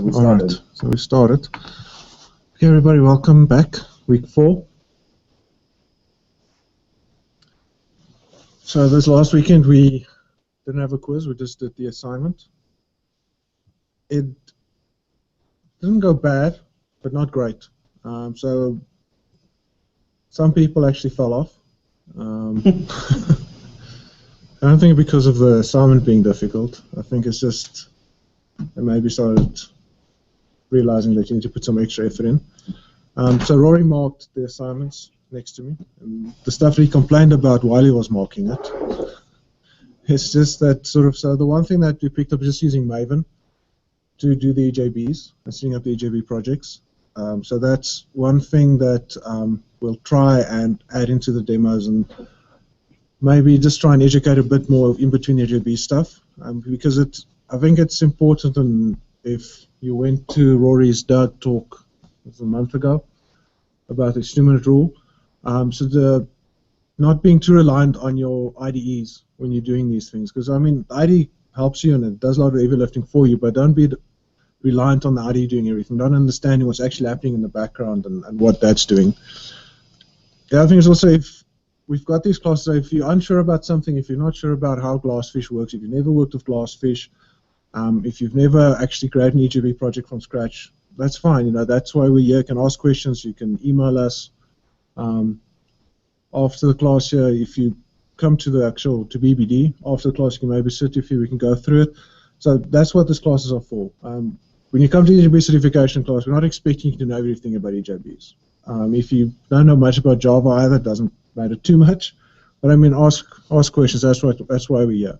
we started. All right, so we started. Okay, everybody, welcome back. Week 4. So this last weekend we didn't have a quiz, we just did the assignment. It didn't go bad, but not great. So some people actually fell off. I don't think because of the assignment being difficult. I think it's just they maybe started realizing that you need to put some extra effort in. So Rory marked the assignments next to me. And the stuff he complained about while he was marking it. It's just that sort of, so the one thing that we picked up is just using Maven to do the EJBs and setting up the EJB projects. So that's one thing that we'll try and add into the demos and maybe just try and educate a bit more in between the EJB stuff, because I think it's important. And if you went to Rory's Doug talk a month ago about the 2-minute rule, so the not being too reliant on your IDEs when you're doing these things, because I mean IDE helps you and it does a lot of heavy lifting for you, but don't be reliant on the IDE doing everything. Don't understanding what's actually happening in the background and what that's doing. The other thing is also, if we've got these classes, if you're unsure about something, if you're not sure about how Glassfish works, if you've never worked with Glassfish, if you've never actually created an EJB project from scratch, that's fine. You know, that's why we're here. You can ask questions. You can email us after the class here. If you come to the actual BBD after the class, you can maybe sit with you. We can go through it. So that's what these classes are for. When you come to the EJB certification class, we're not expecting you to know everything about EJBs. If you don't know much about Java either, it doesn't matter too much. But I mean, ask questions. That's why we're here.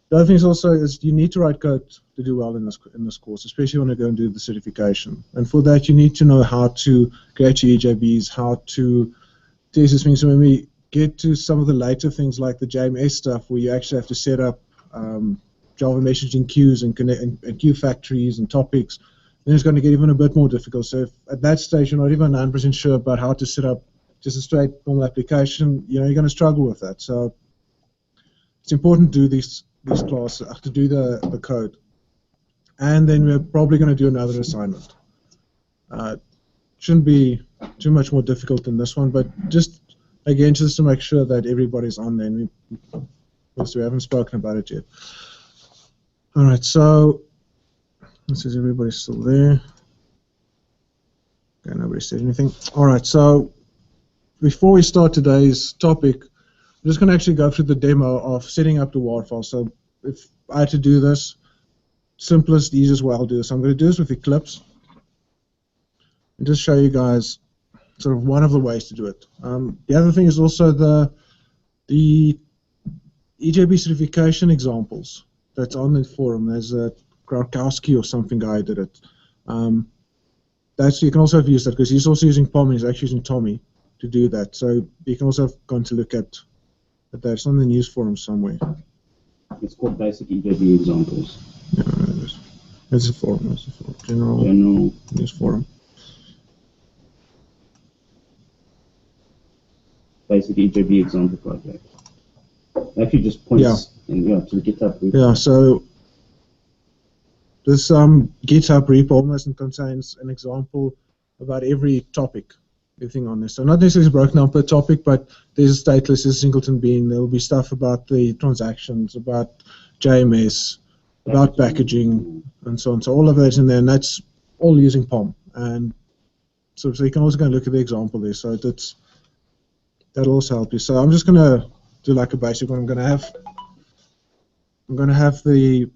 The other thing is also is you need to write code to do well in this course, especially when you go and do the certification. And for that, you need to know how to create your EJBs, how to test these things. So when we get to some of the later things like the JMS stuff, where you actually have to set up Java messaging queues and connect and queue factories and topics, then it's going to get even a bit more difficult. So if at that stage you're not even 9% sure about how to set up just a straight normal application, you know, you're going to struggle with that. So it's important to do these classes, to do the code. And then we're probably going to do another assignment. Shouldn't be too much more difficult than this one, but just to make sure that everybody's on there. And we haven't spoken about it yet. All right, so this is everybody's still there. Okay, nobody said anything. All right, so before we start today's topic, I'm just going to actually go through the demo of setting up the waterfall. So if I had to do this, simplest, easiest way I'll do this. I'm going to do this with Eclipse and just show you guys sort of one of the ways to do it. The other thing is also the EJB certification examples that's on the forum. There's a Krakowski or something guy did it. You can also have used that because he's also using POM and he's actually using Tommy to do that. So you can also have gone to look at that. It's on the news forum somewhere. It's called Basic EJB Examples. Yeah, there's a forum. General News Forum. Basic EJB Example Project. Actually just points to the GitHub repo. Yeah, so this GitHub repo almost contains an example about every topic, everything on this. So not necessarily broken down per topic, but there's a stateless, there's a singleton bean, there will be stuff about the transactions, about JMS, about packaging, and so on. So all of that's in there, and that's all using POM. And so you can also go and look at the example there. So that'll also help you. So I'm just going to do like a basic one. I'm going to have the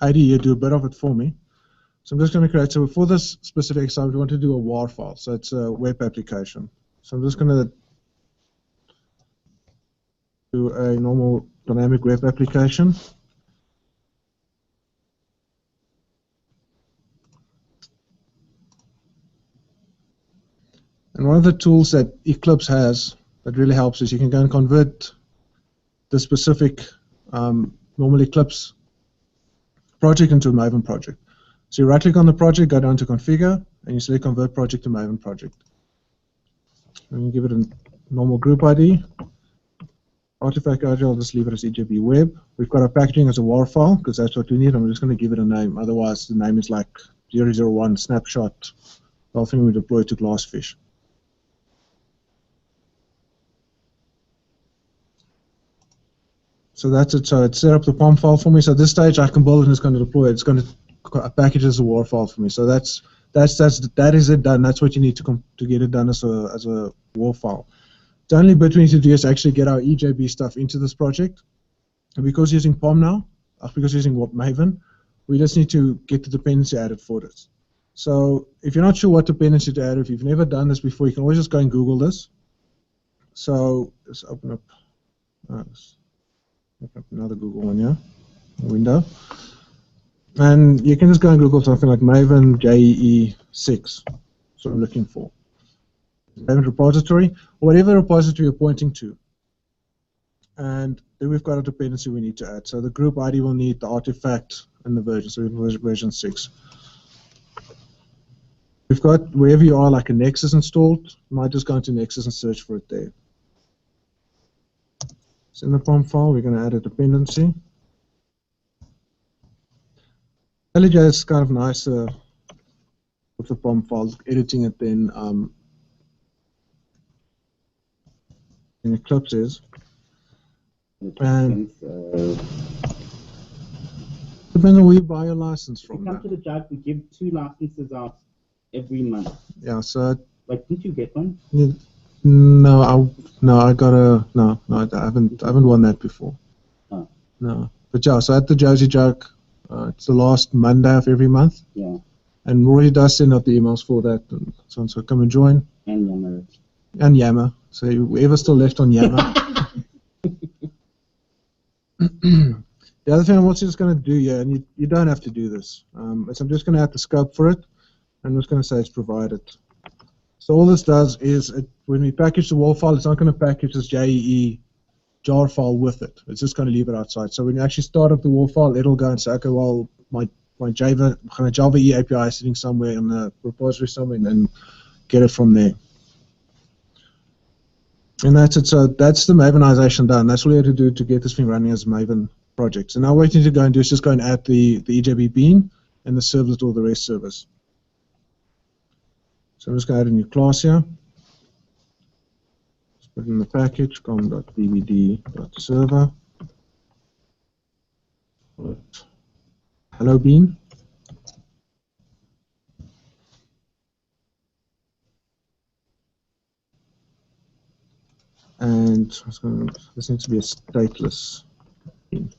IDE do a bit of it for me. So I'm just going to create, so for this specific assignment, we want to do a WAR file. So it's a web application. So I'm just going to do a normal dynamic web application. And one of the tools that Eclipse has that really helps is you can go and convert the specific normal Eclipse project into a Maven project. So you right-click on the project, go down to Configure, and you select Convert Project to Maven Project. And you give it a normal group ID. artifact ID, I'll just leave it as EJB web. We've got our packaging as a WAR file, because that's what we need. I'm just going to give it a name. Otherwise, the name is like 001 snapshot, dolphin we deploy to Glassfish. So that's it. So it's set up the POM file for me. So at this stage, I can build it and it's going to deploy it. It's going to package as a WAR file for me. So that is it done. That's what you need to get it done as a WAR file. The only bit we need to do is actually get our EJB stuff into this project. And because using POM now, because using Maven, we just need to get the dependency added for this. So if you're not sure what dependency to add, if you've never done this before, you can always just go and Google this. So let's open up another Google one, yeah, window. And you can just go and Google something like Maven JEE6. That's what I'm looking for. Maven repository, or whatever repository you're pointing to. And then we've got a dependency we need to add. So the group ID will need the artifact and the version, so version 6. We've got, wherever you are, like a Nexus installed, you might just go into Nexus and search for it there. So in the POM file, we're going to add a dependency. LJ is kind of nicer with the POM files, editing it then in Eclipse is. And depends on where you buy your license from. Come to the judge, we give 2 licenses out every month. Yeah, so like, didn't you get one? No, I haven't won that before. Oh. No, but yeah, so at the Josie Jug, it's the last Monday of every month. Yeah. And Rory does send out the emails for that, and so come and join. And Yammer. And Yammer. So whoever's still left on Yammer. The other thing I'm also just going to do here, and you don't have to do this, is I'm just going to add the scope for it, and I'm just going to say it's provided. So all this does is, when we package the WAR file, it's not going to package this JEE jar file with it. It's just going to leave it outside. So when you actually start up the WAR file, it'll go and say, okay, well, my Java E API is sitting somewhere in the repository somewhere, and then get it from there. And that's it. So that's the Mavenization done. That's all you have to do to get this thing running as a Maven project. So now what you need to go and do is just go and add the EJB bean and the servlet or the REST service. So I'm just going to add a new class here. Just put in the package com.bbd.server. Hello bean. And this needs to be a stateless bean.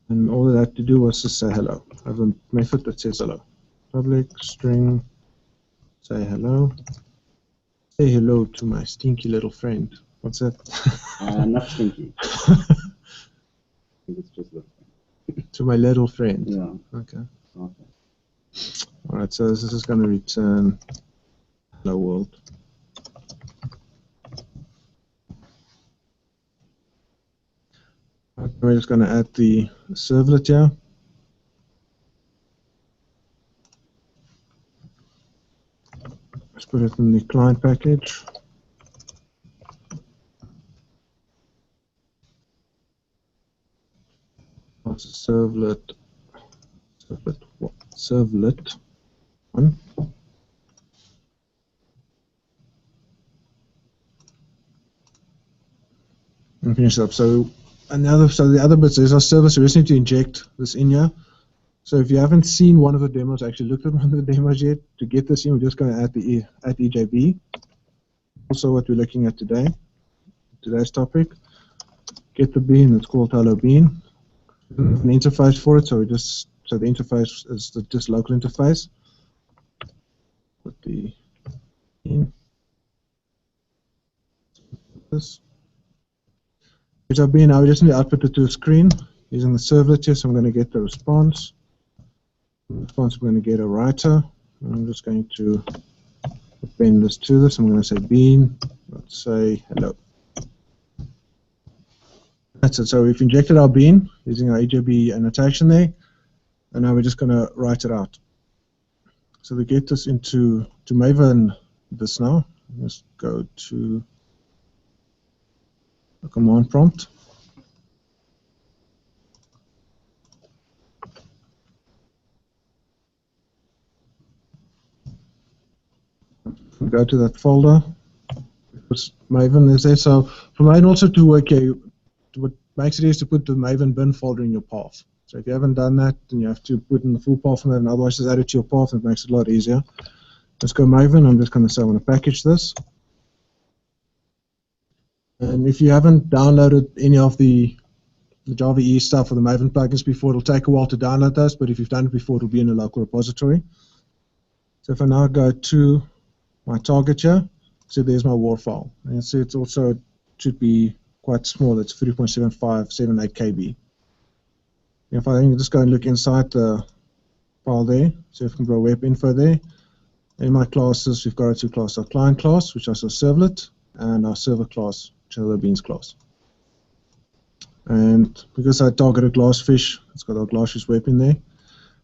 And all I had to do was just say hello. I have a method that says hello. Public string, say hello. Say hello to my stinky little friend. What's that? Not stinky. It's just little friend. To my little friend. Yeah. Okay. Okay. All right. So this is going to return hello world. Okay, we're just going to add the servlet here. Let's put it in the client package. Servlet one. And finish up. So the other bits is our service. So we just need to inject this in here. So if you haven't seen one of the demos, actually looked at one of the demos yet, to get this in, we're just going to add the EJB. Also, what we're looking at today, today's topic. Get the bean. It's called hello bean. An interface for it. So the interface is just local interface. Put the bean. This. Now we just need to output it to a screen using the servlet here. So I'm going to get the response. In response, we're going to get a writer. I'm just going to append this to this. I'm going to say bean. Let's say hello. That's it. So we've injected our bean using our EJB annotation there, and now we're just going to write it out. So we get this into Maven. This now. Let's go to a command prompt. We go to that folder. Maven is there. So for Maven also to work here, what makes it easy is to put the Maven bin folder in your path. So if you haven't done that, then you have to put in the full path from Maven. Otherwise, just add it to your path, and it makes it a lot easier. Let's go Maven. I'm just going to say I want to package this. And if you haven't downloaded any of the Java EE stuff or the Maven plugins before, it'll take a while to download those. But if you've done it before, it'll be in a local repository. So if I now go to my target here, so there's my WAR file. And see it's also should be quite small. It's 3.7578 KB. If I just go and look inside the file there, so if we can go web info there. In my classes, we've got our two classes: our client class, which is our servlet, and our server class, which is our beans class. And because I targeted Glassfish, it's got our Glassfish web in there.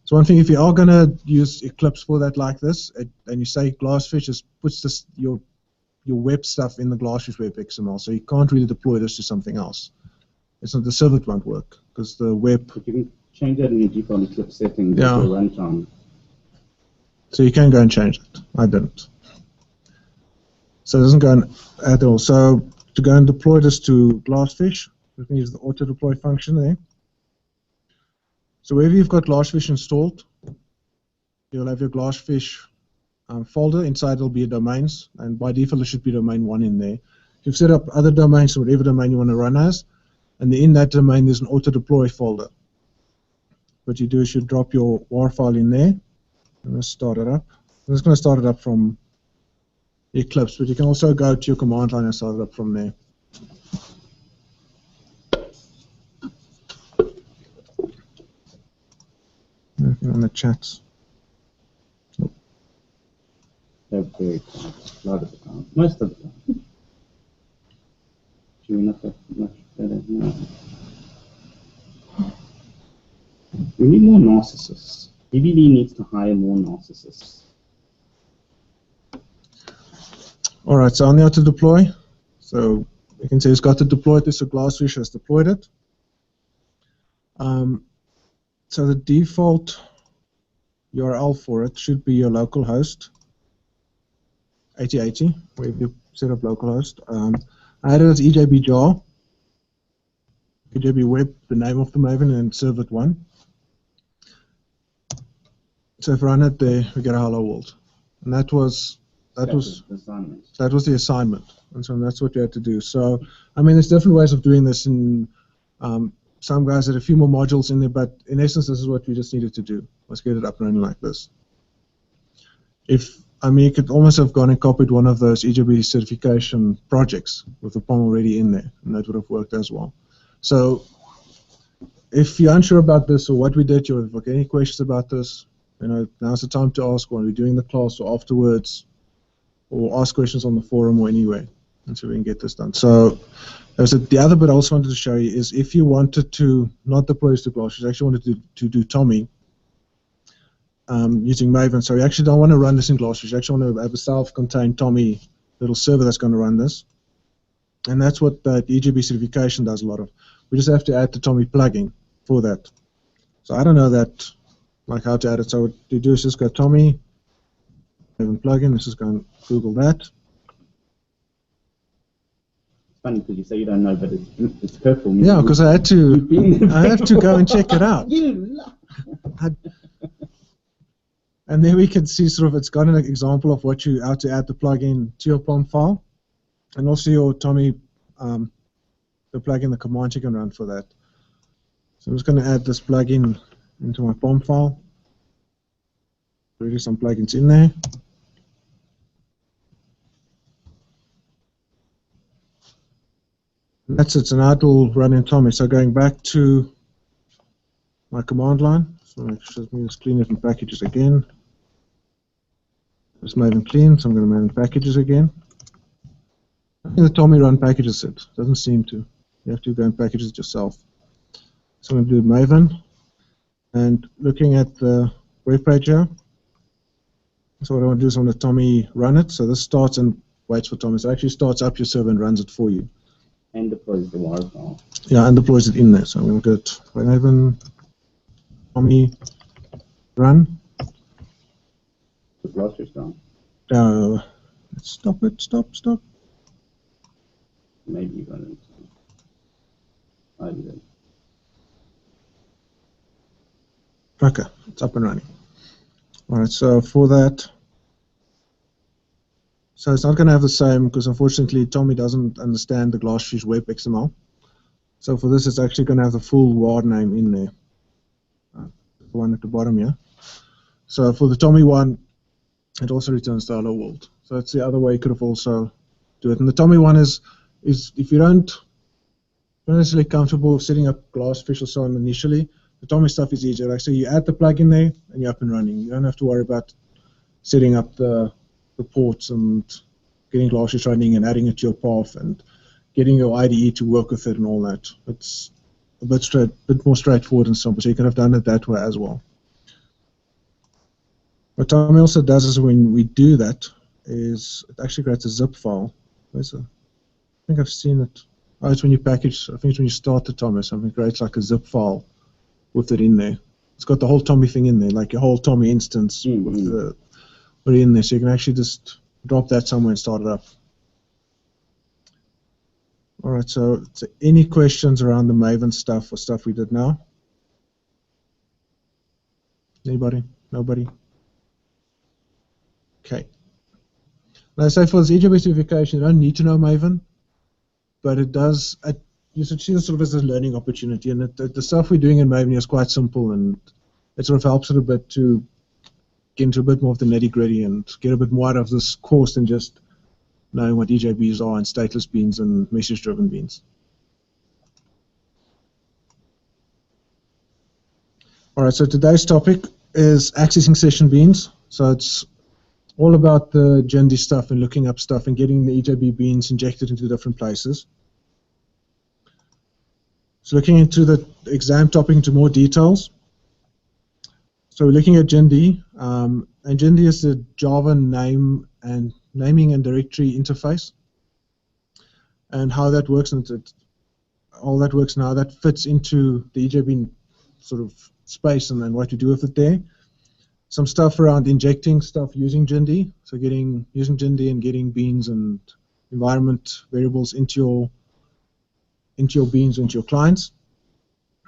So one thing, if you are going to use Eclipse for that like this, and you say Glassfish, it puts this, your web stuff in the Glassfish web XML, so you can't really deploy this to something else. It's not, the servlet won't work because the web. But you can change that in your default Eclipse settings for runtime. So you can go and change it. I didn't. So it doesn't go and add all. So to go and deploy this to Glassfish, we can use the auto deploy function there. So wherever you've got Glassfish installed, you'll have your Glassfish folder. Inside it'll be domains, and by default there should be domain 1 in there. You've set up other domains, whatever domain you want to run as, and in that domain there's an auto deploy folder. What you do is you drop your WAR file in there, and let's start it up. I'm just going to start it up from Eclipse, but you can also go to your command line and start it up from there. Anything on the chats? Nope. They're very quiet. A lot of the time. Most of the time. Do enough much better now. We need more narcissists. BBD needs to hire more narcissists. All right, so on the auto deploy, so you can say it's got to deploy this, so Glassfish has deployed it. So the default URL for it should be your local host, 8080, where you set up localhost. I added it as EJB web, the name of the Maven, and servlet 1. So if I run it there, we get a hello world, and that was the assignment, and so that's what you had to do. So I mean, there's different ways of doing this, and some guys had a few more modules in there, but in essence, this is what we just needed to do. Let's get it up and running like this. You could almost have gone and copied one of those EJB certification projects with the POM already in there, and that would have worked as well. So if you're unsure about this or what we did, or if you have any questions about this, now's the time to ask when we're doing the class or afterwards, or ask questions on the forum or anywhere, and so we can get this done. So the other bit I also wanted to show you is if you wanted to not deploy this to Glassfish, you actually wanted to do Tommy using Maven. So you actually don't want to run this in Glassfish. You actually want to have a self-contained Tommy little server that's going to run this. And that's what the EJB certification does a lot of. We just have to add the Tommy plugin for that. So I don't know that, like how to add it. So what you do is just go Tommy, Maven plugin. Let's just go and Google that. Funny because you say you don't know, but it's purple. Yeah, because I had to. I have to go and check it out. And then we can see sort of it's got an example of how to add the plugin to your POM file, and also your Tommy, the plugin, the command you can run for that. So I'm just going to add this plugin into my POM file. Already some plugins in there. And that's it, so now it will run in Tommy. So going back to my command line, so let me just clean it in packages again. Just Maven clean, so I'm going to Maven packages again. I think the Tommy run packages it. Doesn't seem to. You have to go and package it yourself. So I'm going to do Maven, and looking at the web page here. So what I want to do is I want to Tommy run it. So this starts and waits for Tommy. So it actually starts up your server and runs it for you. And deploys the waterfall. Yeah, and deploys it in there. So I'm going to get Raven, Tommy, run. The cluster's gone. Stop it, stop. Maybe you got it. I did. Okay, it's up and running. All right, so for that, so it's not going to have the same, because unfortunately Tommy doesn't understand the Glassfish web XML. So for this, it's actually going to have the full WAR name in there, the one at the bottom here. So for the Tommy one, it also returns the hello world. So that's the other way you could have also do it. And the Tommy one is if you don't necessarily comfortable with setting up Glassfish or so on initially, the Tommy stuff is easier. Like I say, you add the plugin there and you're up and running. You don't have to worry about setting up the ports and getting Glassfish running and adding it to your path and getting your IDE to work with it and all that. It's a bit more straightforward and simple, so you can have done it that way as well. What Tommy also does is when we do that, is it actually creates a zip file. Where's it? I think I've seen it. Oh, it's when you package, I think it's when you start the Tommy or something, it creates like a zip file with it in there. It's got the whole Tommy thing in there, like your whole Tommy instance with it in there, so you can actually just drop that somewhere and start it up. All right, so any questions around the Maven stuff or stuff we did now? Anybody? Nobody? Okay. Now, say for this EJB certification, you don't need to know Maven, but it does. You should see this sort of as a learning opportunity, and the stuff we're doing in Maven is quite simple, and it sort of helps it a bit to get into a bit more of the nitty-gritty and get a bit more out of this course than just knowing what EJBs are and stateless beans and message-driven beans. All right, so today's topic is accessing session beans. So it's all about the Jindy stuff and looking up stuff and getting the EJB beans injected into different places. So looking into the exam topic into more details. So we're looking at Jindy, and Jindy is the Java naming and directory interface, and how that works and all that works now. That fits into the EJB sort of space and then what you do with it there. Some stuff around injecting stuff using Jindy, so using Jindy and getting beans and environment variables into your beans, into your clients.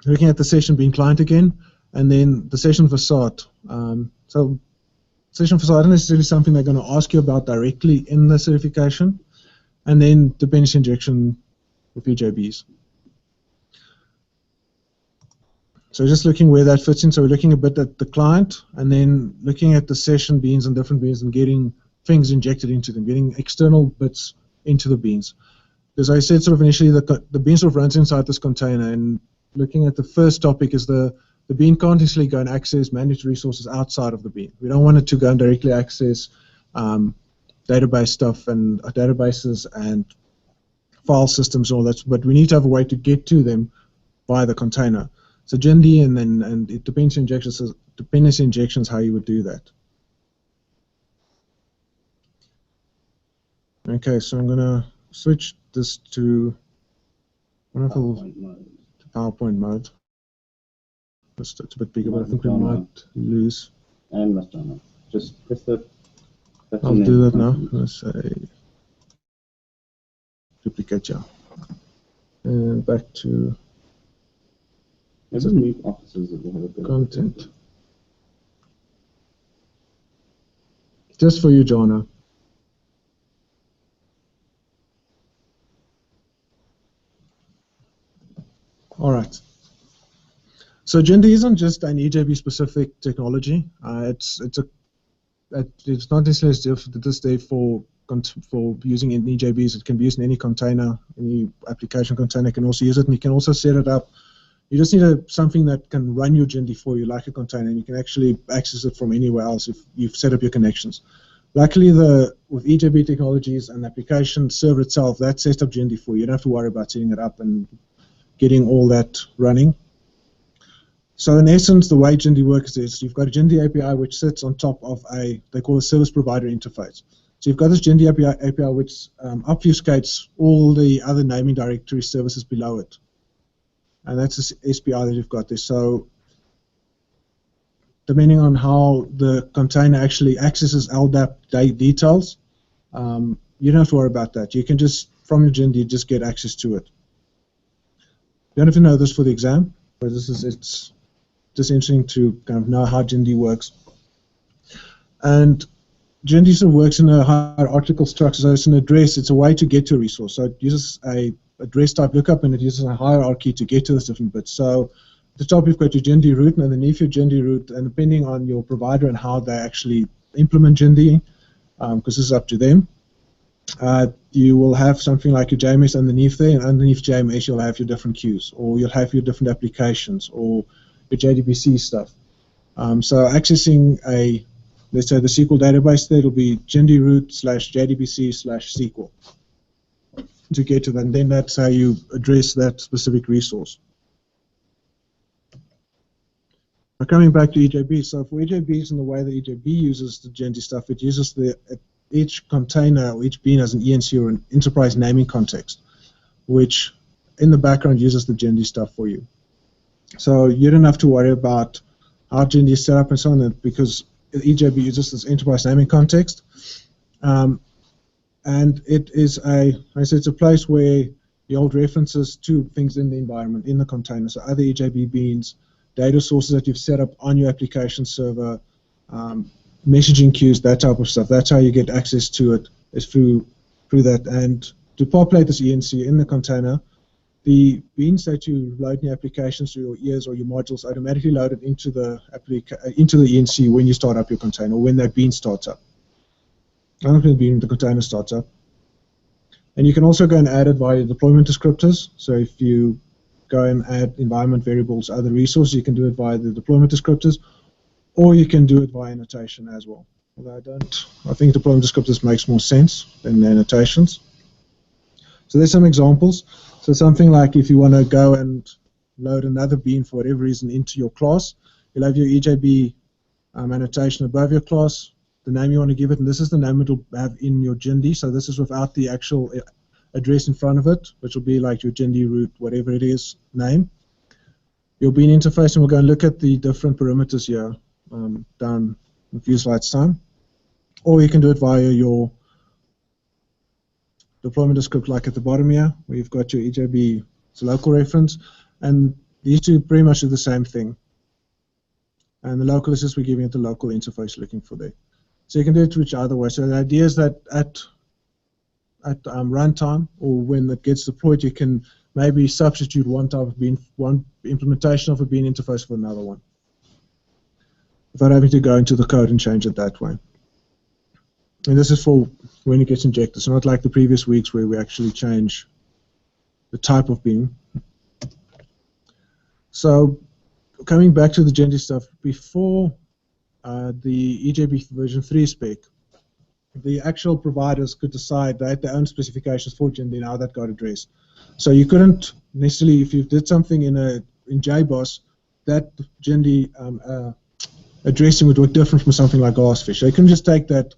Looking at the session bean client again, and then the session facade. So session facade isn't necessarily something they're going to ask you about directly in the certification, and then dependency injection with EJBs. So just looking where that fits in. So we're looking a bit at the client, and then looking at the session beans and different beans and getting things injected into them, getting external bits into the beans. Because I said sort of initially that the bean sort of runs inside this container, and looking at the first topic is the bean can't easily go and access managed resources outside of the bean. We don't want it to go and directly access database stuff and databases and file systems and all that, but we need to have a way to get to them via the container. So Jindy and it dependency injections how you would do that. Okay, so I'm gonna switch this to PowerPoint mode. It's a bit bigger, but I think we might lose. And left on. Just press the. I'll do that now. Let's say duplicate, yeah. And back to content. Just for you, Jonna. All right. So Jindy isn't just an EJB specific technology. It's not necessarily to this day for using in EJBs. It can be used in any container, any application container can also use it, and you can also set it up. You just need something that can run your Jindy for you like a container, and you can actually access it from anywhere else if you've set up your connections. Luckily, with EJB technologies and the application server itself, that sets up Jindy for you. You don't have to worry about setting it up and getting all that running. So in essence, the way Jindy works is you've got a Jindy API which sits on top of they call a service provider interface. So you've got this Gendy API which obfuscates all the other naming directory services below it. And that's the SPI that you've got there. So depending on how the container actually accesses LDAP details, you don't have to worry about that. You can just, from your Gendy, just get access to it. You don't have to know this for the exam, but it's just interesting to kind of know how Gendy works. And Gendy sort of works in a hierarchical structure, so it's an address, it's a way to get to a resource. So it uses a address type lookup, and it uses a hierarchy to get to those different bits. So at the top you've got your Gendy root, and underneath your Gendy root, and depending on your provider and how they actually implement Gendy, because this is up to them, you will have something like your JMS underneath there, and underneath JMS you'll have your different queues, or you'll have your different applications, or your JDBC stuff. So accessing a, let's say the SQL database there, it'll be Gendy root / JDBC / SQL to get to that, and then that's how you address that specific resource. Now coming back to EJB, so for EJBs and the way that EJB uses the Gendy stuff, it uses each container or each bean as an ENC or an enterprise naming context, which in the background uses the Gendy stuff for you. So you don't have to worry about how Gendy is set up and so on, because EJB uses this enterprise naming context. And it is it's a place where you hold references to things in the environment, in the container, so other EJB beans, data sources that you've set up on your application server, messaging queues, that type of stuff. That's how you get access to it, is through that. And to populate this ENC in the container, the beans that you load in your applications through your EAs or your modules automatically loaded into the ENC when you start up your container, or when that bean starts up. I don't think the container starts up. And you can also go and add it via deployment descriptors. So if you go and add environment variables, other resources, you can do it via the deployment descriptors, or you can do it via annotation as well. Although I think deployment descriptors makes more sense than the annotations. So there's some examples. So something like if you want to go and load another bean for whatever reason into your class, you'll have your EJB annotation above your class, the name you want to give it, and this is the name it'll have in your Gendy. So this is without the actual address in front of it, which will be like your Gendy root, whatever it is, name. Your bean interface, and we'll go and look at the different parameters here down in a few slides time. Or you can do it via your deployment script, like at the bottom here, where you've got your EJB, it's a local reference, and these two pretty much do the same thing. And the local is just we're giving it the local interface looking for there. So you can do it which either way. So the idea is that at runtime, or when it gets deployed, you can maybe substitute one type of bean, one implementation of a bean interface for another one, without having to go into the code and change it that way. And this is for when it gets injected. So not like the previous weeks where we actually change the type of bean. So coming back to the Gendy stuff, before the EJB version 3 spec, the actual providers could decide they had their own specifications for Gendy and how that got addressed. So you couldn't necessarily, if you did something in JBoss, that Gendy addressing would look different from something like Glassfish. So you couldn't just take that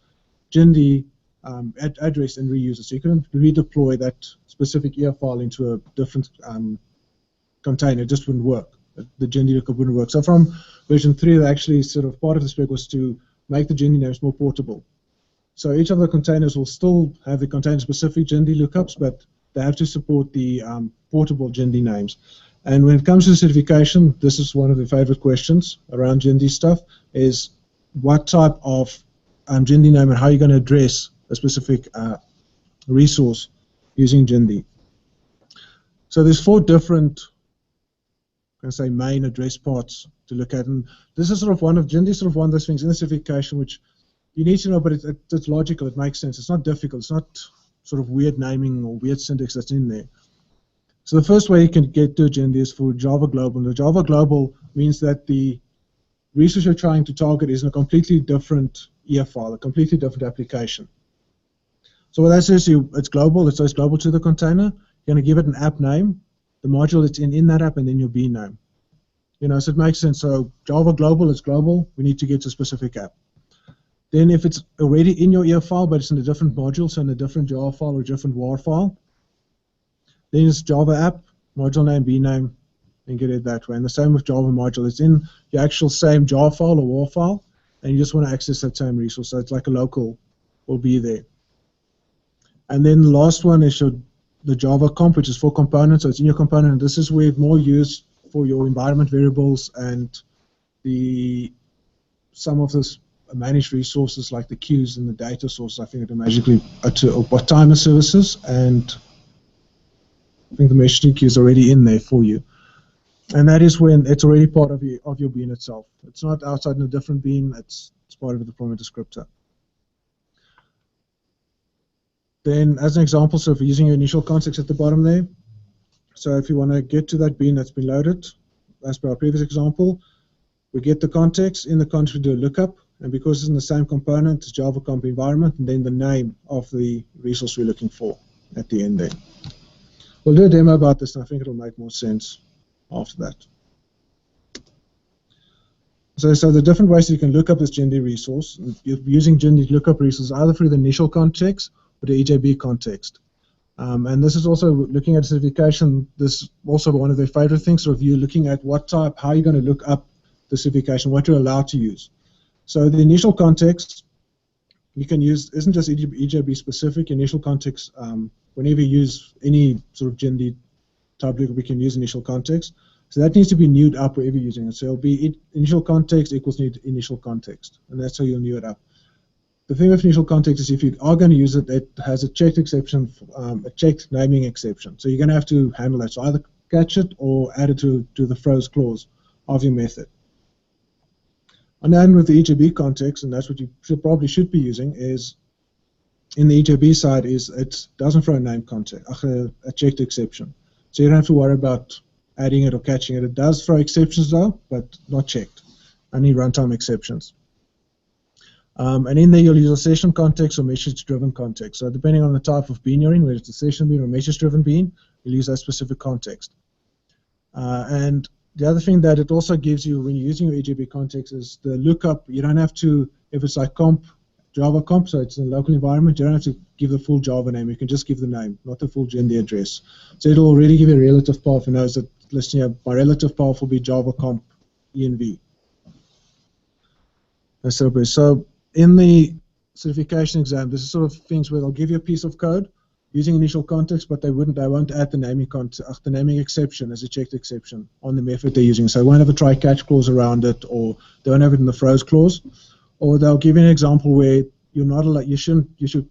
Gendy address and reuse it. So you couldn't redeploy that specific ER file into a different container. It just wouldn't work. The Gendy lookup wouldn't work. So from version 3, they actually sort of part of the spec was to make the Gendy names more portable. So each of the containers will still have the container-specific Gendy lookups, but they have to support the portable Gendy names. And when it comes to certification, this is one of the favorite questions around Gendy stuff, is what type of Gendy name and how you're going to address a specific resource using Gendy. So there's 4 different, main address parts to look at, and this is sort of one of Gendy, sort of one of those things in the certification which you need to know, but it's logical, it makes sense, it's not difficult, it's not sort of weird naming or weird syntax that's in there. So the first way you can get to Gendy is for Java Global. The Java Global means that the resource you're trying to target is in a completely different EF file, a completely different application. So what that says, it's global, it's global to the container. You're going to give it an app name, the module that's in that app, and then your bean name. So it makes sense. So Java Global is global. We need to get to a specific app. Then if it's already in your EF file, but it's in a different module, so in a different Java file or a different WAR file, then it's Java app, module name, B name, and get it that way. And the same with Java module. It's in your actual same Java file or WAR file, and you just want to access that same resource. So it's like a local will be there. And then the last one is the Java comp, which is for components. So it's in your component. And this is where it's more used for your environment variables and some of this managed resources like the queues and the data sources. I think it magically or timer services, and I think the messaging queue is already in there for you. And that is when it's already part of your bean itself. It's not outside in a different bean. It's part of the deployment descriptor. Then, as an example, so if you're using your initial context at the bottom there, so if you want to get to that bean that's been loaded, as per our previous example, we get the context. In the context, we do a lookup, and because it's in the same component, it's Java comp environment, and then the name of the resource we're looking for at the end there. We'll do a demo about this, and I think it'll make more sense after that. So the different ways you can look up this GenD resource, you're using GenD lookup resources either through the initial context or the EJB context. And this is also looking at certification. This is also one of their favorite things, sort of you looking at what type, how you're going to look up the certification, what you're allowed to use. So the initial context you can use isn't just EJB specific. Initial context, whenever you use any sort of GenD type lookup, we can use initial context. So that needs to be newed up wherever you're using it. So it'll be initial context equals initial context, and that's how you'll new it up. The thing with initial context is if you are going to use it, it has a checked exception, a checked naming exception. So you're going to have to handle that. So either catch it or add it to the throws clause of your method. And then with the EJB context, and that's what you probably should be using, is in the EJB side is it doesn't throw a name context, a checked exception. So you don't have to worry about adding it or catching it. It does throw exceptions though, but not checked. Only runtime exceptions. And in there you'll use a session context or message-driven context. So depending on the type of bean you're in, whether it's a session bean or message-driven bean, you'll use that specific context. And the other thing that it also gives you when you're using your EJB context is the lookup. You don't have to, if it's like comp, Java comp, so it's in a local environment, you don't have to give the full Java name. You can just give the name, not the full GenD address. So it'll already give you a relative path and knows that, listen here, my relative path will be Java comp env. So in the certification exam, this is sort of things where they'll give you a piece of code using initial context, but they won't add the naming exception as a checked exception on the method they're using. So they won't have a try-catch clause around it, or they won't have it in the throws clause. Or they'll give you an example where you're not allowed, you should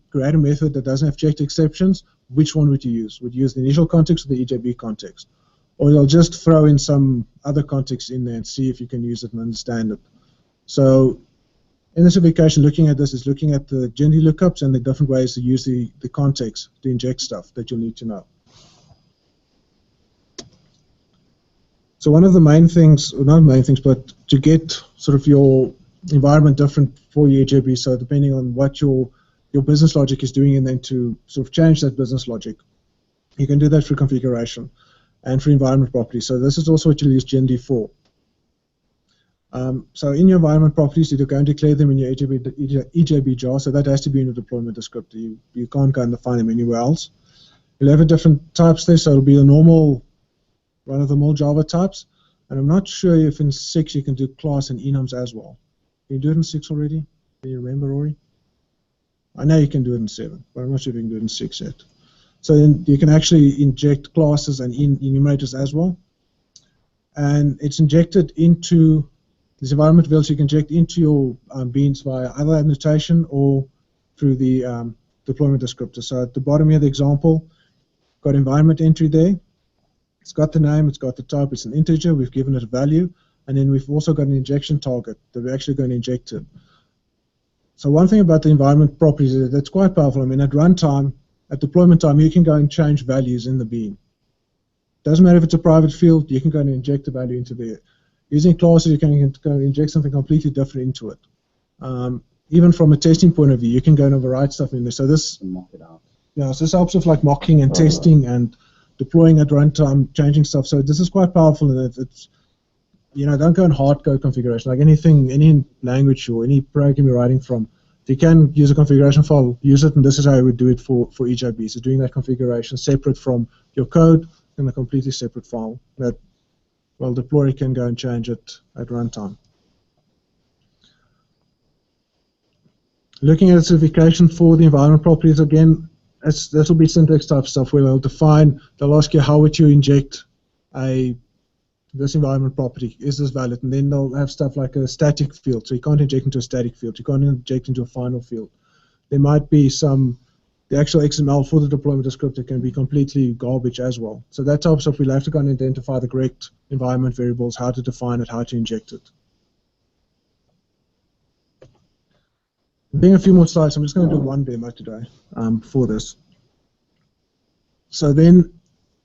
create a method that doesn't have checked exceptions. Which one would you use? Would you use the initial context or the EJB context? Or they'll just throw in some other context in there and see if you can use it and understand it. So in the certification, looking at this is looking at the GenD lookups and the different ways to use the context to inject stuff that you'll need to know. So one of the main things, or not main things, but to get sort of your environment different for your EJB, so depending on what your business logic is doing, and then to sort of change that business logic, you can do that through configuration and through environment properties. So this is also what you'll use GenD for. So in your environment properties, you go and declare them in your EJB jar, so that has to be in your deployment descriptor. You can't go and find them anywhere else. You'll have different types there, so it'll be the normal run-of-the-mill Java types, and I'm not sure if in 6 you can do class and enums as well. Can you do it in 6 already? Can you remember, Rory? I know you can do it in 7, but I'm not sure if you can do it in 6 yet. So then you can actually inject classes and enumerators as well, and it's injected into this environment variable. You can inject into your beans via either annotation or through the deployment descriptor. So at the bottom here, the example, got environment entry there. It's got the name, it's got the type, it's an integer, we've given it a value, and then we've also got an injection target that we're actually going to inject to. So one thing about the environment properties is that it's quite powerful. I mean, at runtime, at deployment time, you can go and change values in the bean. Doesn't matter if it's a private field, you can go and inject the value into there. Using classes, you can go and inject something completely different into it. Even from a testing point of view, you can go and override stuff in there. So this, mock it out. Yeah, so this helps with like mocking and testing and deploying at runtime, changing stuff. So this is quite powerful, and it's don't go in hard code configuration. Like anything, any language or any program you're writing from, If you can use a configuration file, use it, and this is how I would do it for EJB. So doing that configuration separate from your code in a completely separate file that, well, deployer can go and change it at runtime. Looking at the certification for the environment properties, again, this will be syntax type stuff where they'll ask you how would you inject this environment property, is this valid? And then they'll have stuff like a static field, so you can't inject into a static field, you can't inject into a final field. There might be the actual XML for the deployment descriptor can be completely garbage as well. So that type of stuff, we'll have to go and identify the correct environment variables, how to define it, how to inject it. Being a few more slides, I'm just going to do one demo today for this. So then,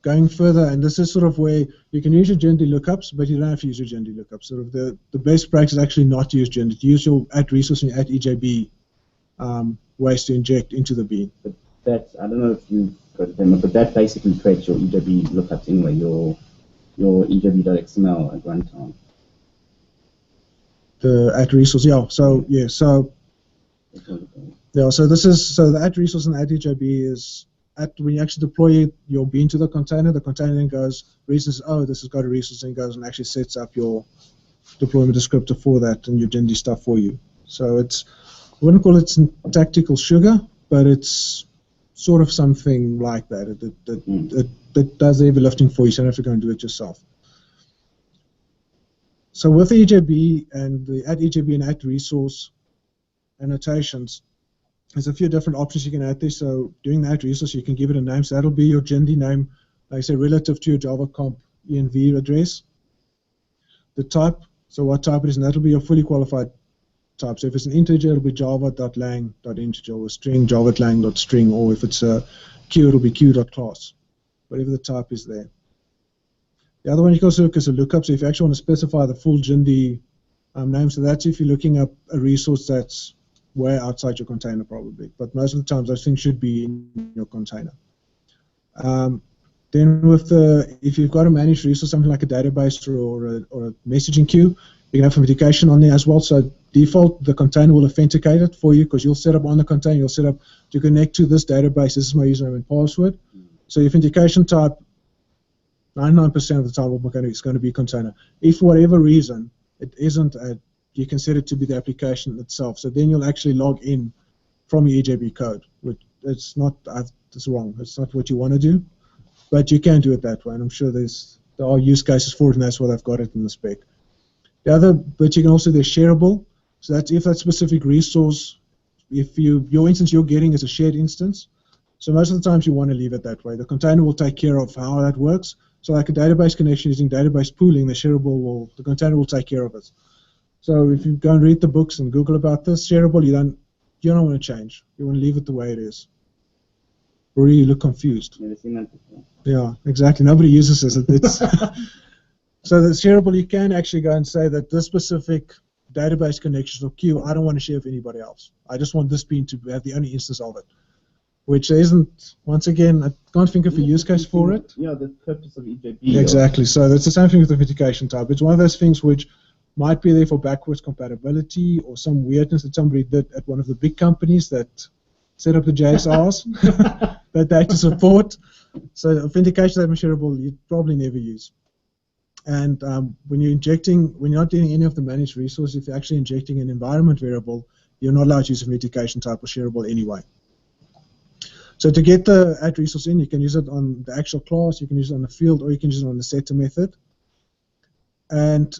going further, and this is sort of where you can use your GenD lookups, but you don't have to use your GenD lookups. Sort of the best practice is actually not to use GenD. Use your @resource and your @EJB ways to inject into the bean. But that's, I don't know if you've got a demo, but that basically creates your EJB lookups anyway, your EJB.xml at runtime. The @resource, yeah. So yeah, so yeah. So this is the @resource and @EJB is. When you actually deploy your bean to the container then goes, reasons, oh, this has got a resource, and goes and actually sets up your deployment descriptor for that and your GenD stuff for you. So I wouldn't call it tactical sugar, but it's sort of something like that. It does the heavy lifting for you, so you don't have to go and do it yourself. So with the EJB and the @EJB and @resource annotations, there's a few different options you can add there. So doing the @resource, you can give it a name. So that'll be your GenD name, like I say, relative to your Java comp env address. The type, so what type it is, and that'll be your fully qualified type. So if it's an integer, it'll be java.lang.integer, or string, java.lang.string, or if it's a q, it'll be q.class, whatever the type is there. The other one you can also look as a lookup. So if you actually want to specify the full GenD name, so that's if you're looking up a resource that's way outside your container probably, but most of the times those things should be in your container. Then if you've got a managed resource, something like a database or a messaging queue, you can have authentication on there as well. So default, the container will authenticate it for you, because you'll set up on the container, you'll set up to connect to this database, this is my username and password. So your authentication type, 99% of the time it's going to be container. If for whatever reason it isn't you can set it to be the application itself. So then you'll actually log in from your EJB code, which it's wrong. It's not what you want to do, but you can do it that way. And I'm sure there are use cases for it, and that's why they've got it in the spec. The other, but you can also do shareable. So that's if that specific resource, if your instance you're getting is a shared instance. So most of the times you want to leave it that way. The container will take care of how that works. So like a database connection using database pooling, the container will take care of it. So if you go and read the books and Google about this, shareable, you don't want to change. You want to leave it the way it is. Or you look confused. Never seen that before. Yeah, exactly. Nobody uses this. So the shareable, you can actually go and say that this specific database connections or queue, I don't want to share with anybody else. I just want this bean to have the only instance of it. Which isn't, once again, I can't think of a use case for it. Yeah, the purpose of EJB. Exactly. So that's the same thing with the authentication type. It's one of those things which might be there for backwards compatibility or some weirdness that somebody did at one of the big companies that set up the JSRs that they had to support. So authentication type shareable you'd probably never use. And when you're not doing any of the managed resources, if you're actually injecting an environment variable, you're not allowed to use authentication type or shareable anyway. So to get the @resource in, you can use it on the actual class, you can use it on the field, or you can use it on the setter method. And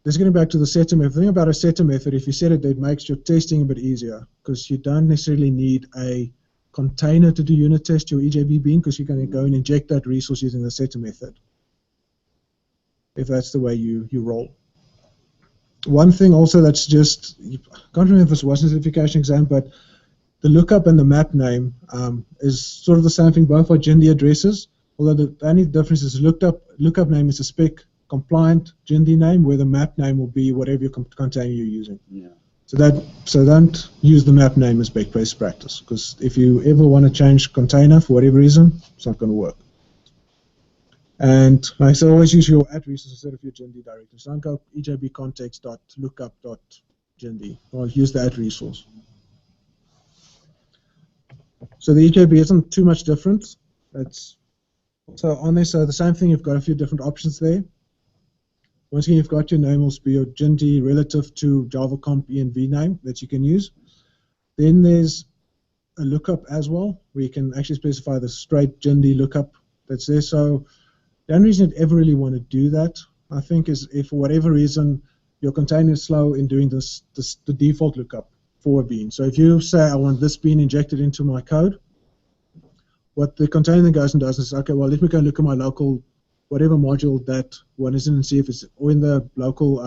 just getting back to the setter method, the thing about a setter method, if you set it, it makes your testing a bit easier, because you don't necessarily need a container to do unit test your EJB bean, because you're going to go and inject that resource using the setter method, if that's the way you roll. One thing also that's just, I can't remember if this was a certification exam, but the lookup and the map name is sort of the same thing, both are GenD addresses, although the only difference is lookup name is a spec compliant GenD name, where the map name will be whatever your container you're using. Yeah. So don't use the map name as best practice, because if you ever want to change container for whatever reason, it's not going to work. And like I said, always use your @resource instead of your GenD directly. So don't go EJB context.lookup.GenD, or use the @resource. So the EJB isn't too much different. It's also on there. So the same thing, you've got a few different options there. Once again, you've got your name will be your GIND relative to Java comp env name that you can use. Then there's a lookup as well, where you can actually specify the straight GIND lookup that's there. So the only reason you'd ever really want to do that, I think, is if for whatever reason your container is slow in doing the default lookup for a bean. So if you say, I want this bean injected into my code, what the container then goes and does is, okay, well, let me go look at my local, whatever module that one is in and see if it's, or in the local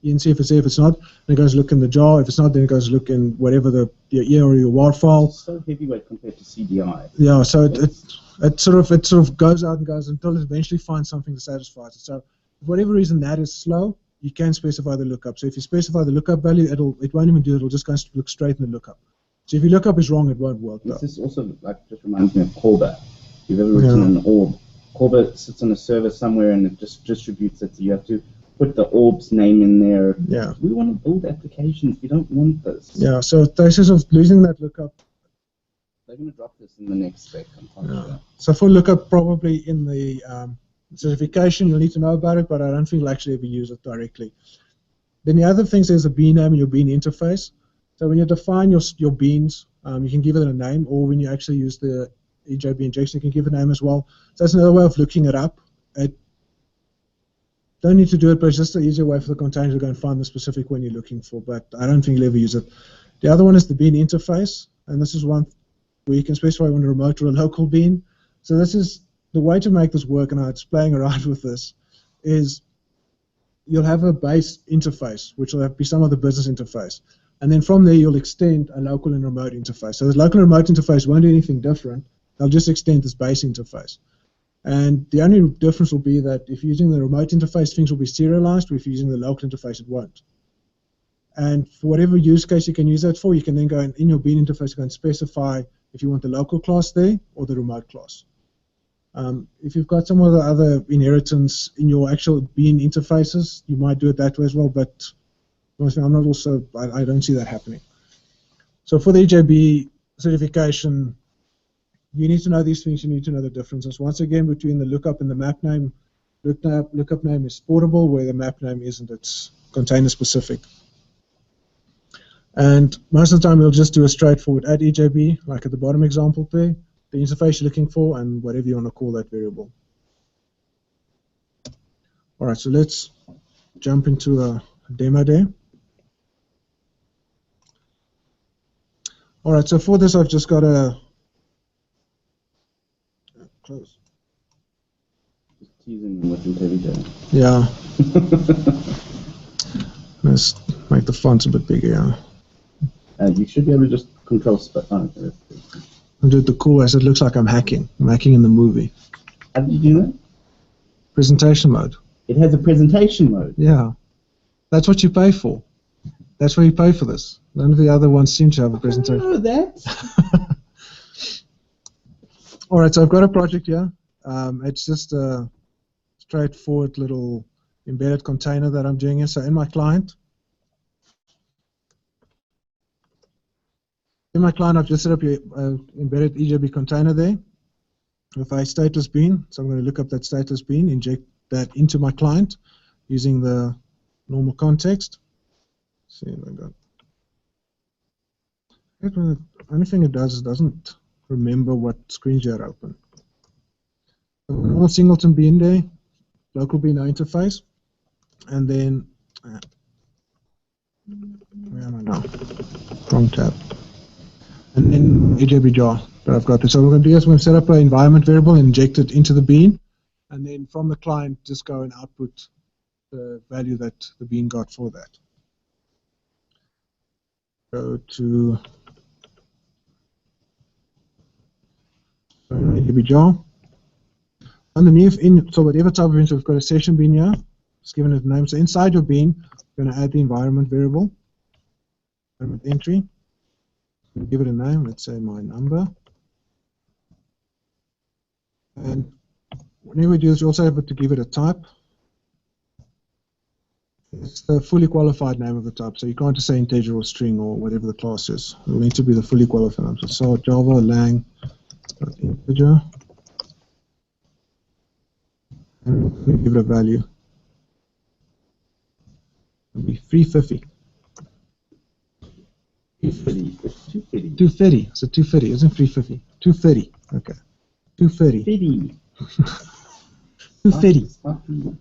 ENC if it's there. If it's not, then it goes look in the jar. If it's not, then it goes look in whatever your EAR or your WAR file. It's so heavyweight compared to CDI. Yeah, so it sort of goes out and goes until it eventually finds something that satisfies it. So for whatever reason that is slow, you can specify the lookup. So if you specify the lookup value, it won't even do it. It'll just go and look straight in the lookup. So if your lookup is wrong, it won't work. This is also just reminds me of Corba. If you've ever written an orb, Corba sits on a server somewhere and it just distributes it. So you have to put the orb's name in there. Yeah. We want to build applications. We don't want this. Yeah. So cases of losing that lookup. They're going to drop this in the next spec. So for lookup, probably in the certification, you'll need to know about it, but I don't think you'll actually ever use it directly. Then the other things, there's a bean name and your bean interface. So when you define your beans, you can give it a name, or when you actually use the EJB injection, you can give it a name as well. So that's another way of looking it up. Don't need to do it, but it's just an easier way for the container to go and find the specific one you're looking for, but I don't think you'll ever use it. The other one is the bean interface, and this is one where you can specify you want a remote or a local bean. So this is the way to make this work, and it's playing around with this, is you'll have a base interface, which will be some of the business interface. And then from there, you'll extend a local and remote interface. So the local and remote interface won't do anything different. They'll just extend this base interface. And the only difference will be that if you're using the remote interface, things will be serialized, or if you're using the local interface, it won't. And for whatever use case you can use that for, you can then go in your bean interface, you can specify if you want the local class there or the remote class. If you've got some of the other inheritance in your actual bean interfaces, you might do it that way as well, but I'm not also, I don't see that happening. So for the EJB certification, you need to know these things, you need to know the differences. Once again, between the lookup and the map name, lookup name is portable, where the map name isn't, it's container specific. And most of the time, we'll just do a straightforward add EJB, like at the bottom example there, the interface you're looking for, and whatever you want to call that variable. All right, so let's jump into a demo there. All right, so for this, I've just got a close. Just teasing them with every day. Yeah. Let's make the fonts a bit bigger. Yeah. You should be able to just control split. Oh, okay. I'll do it the cool way, so it looks like I'm hacking. I'm hacking in the movie. How did you do that? Presentation mode. It has a presentation mode. Yeah. That's what you pay for. That's why you pay for this. None of the other ones seem to have a presentation. I don't know that. All right, so I've got a project here. It's just a straightforward little embedded container that I'm doing here. So in my client, I've just set up an embedded EJB container there with a stateless bean. So I'm going to look up that stateless bean, inject that into my client using the normal context. Let's see what I got. The only thing it does is it doesn't remember what screens you had open. So normal singleton bean there, local bean interface, and then where am I now? Wrong tab. And then EJB jar that I've got. So what we're going to do is we're going to set up an environment variable and inject it into the bean, and then from the client just go and output the value that the bean got for that. Go to EJB jar. Underneath, so whatever type of bean, so we've got a session bean here, just given it a name. So inside your bean, we're going to add the environment variable, environment entry. Give it a name, let's say my number. And whenever we do this, we also have to give it a type. It's the fully qualified name of the type, so you can't just say integer or string or whatever the class is. It will need to be the fully qualified name. So Java lang integer, and we give it a value. It'll be 350. 250. 230. So 230, isn't 350? 230. Okay. 230. 230.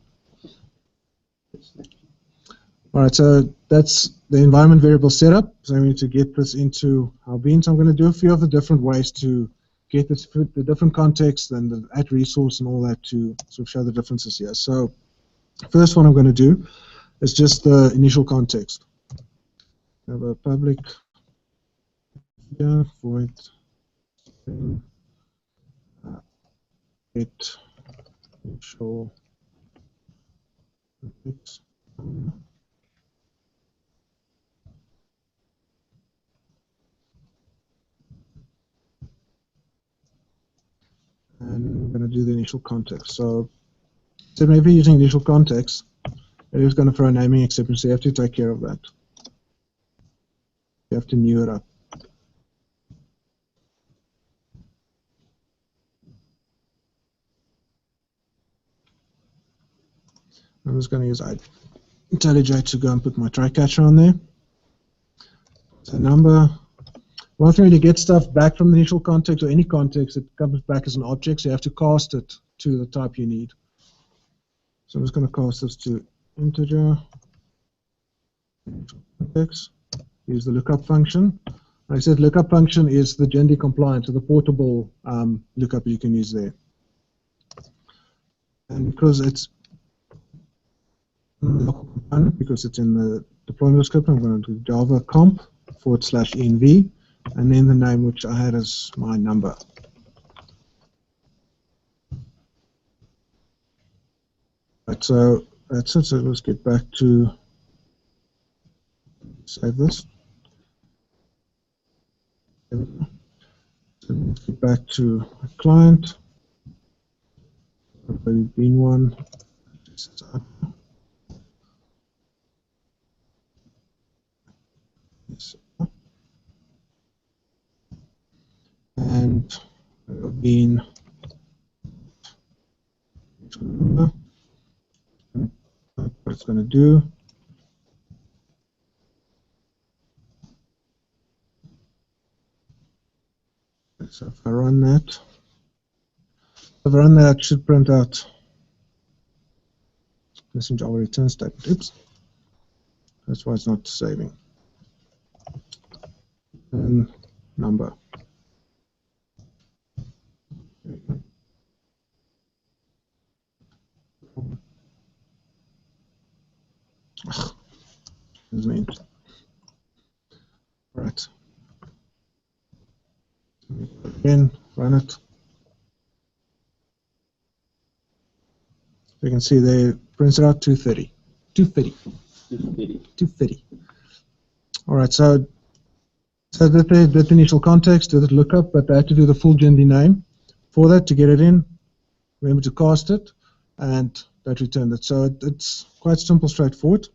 All right, so that's the environment variable setup. So I need to get this into our bean. So I'm going to do a few of the different ways to get this, the different context and the at resource and all that to sort of show the differences here. So first one I'm going to do is just the initial context. I have a public void get initial context. And I'm going to do the initial context. So maybe using initial context, it is going to throw a naming exception, so you have to take care of that. You have to new it up. I'm just going to use IntelliJ to go and put my try catcher on there. So number. One thing, when you get stuff back from the initial context or any context, it comes back as an object, so you have to cast it to the type you need. So I'm just going to cast this to integer context. Use the lookup function. Like I said, lookup function is the gender compliant, so the portable lookup you can use there. And because it's because it's in the deployment script, I'm going to do Java comp /env. And then the name which I had as my number. Right, so that's it. So let's get back to save this. So let's get back to a client. Bean one. And bean what it's going to do. So if I run that, it should print out missing Java return statement. Oops, that's why it's not saving. And number. Right. Again, run it. You can see there, prints it out 230. 230. All right, so that the initial context, did it lookup, but they had to do the full gender name for that to get it in. Remember to cast it, and that returned it. So it's quite simple, straightforward.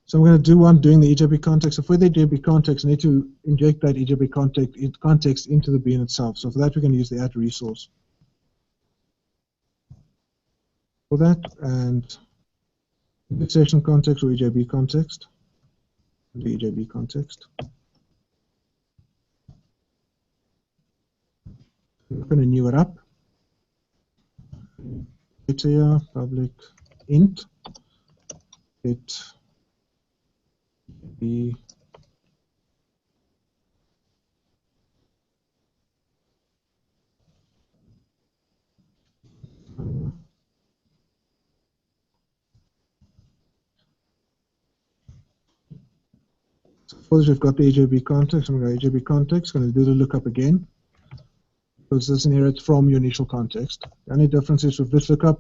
So I'm going to do one doing the EJB context. So for the EJB context, I need to inject that EJB context into the bean itself. So for that, we're going to use the add resource for that, and indexation context or EJB context. The EJB context. We're going to new it up. It's here, public int. It be so for this, we've got the EJB context. I'm going to go EJB context. Going to do the lookup again because this inherits from your initial context. The only difference is with this lookup,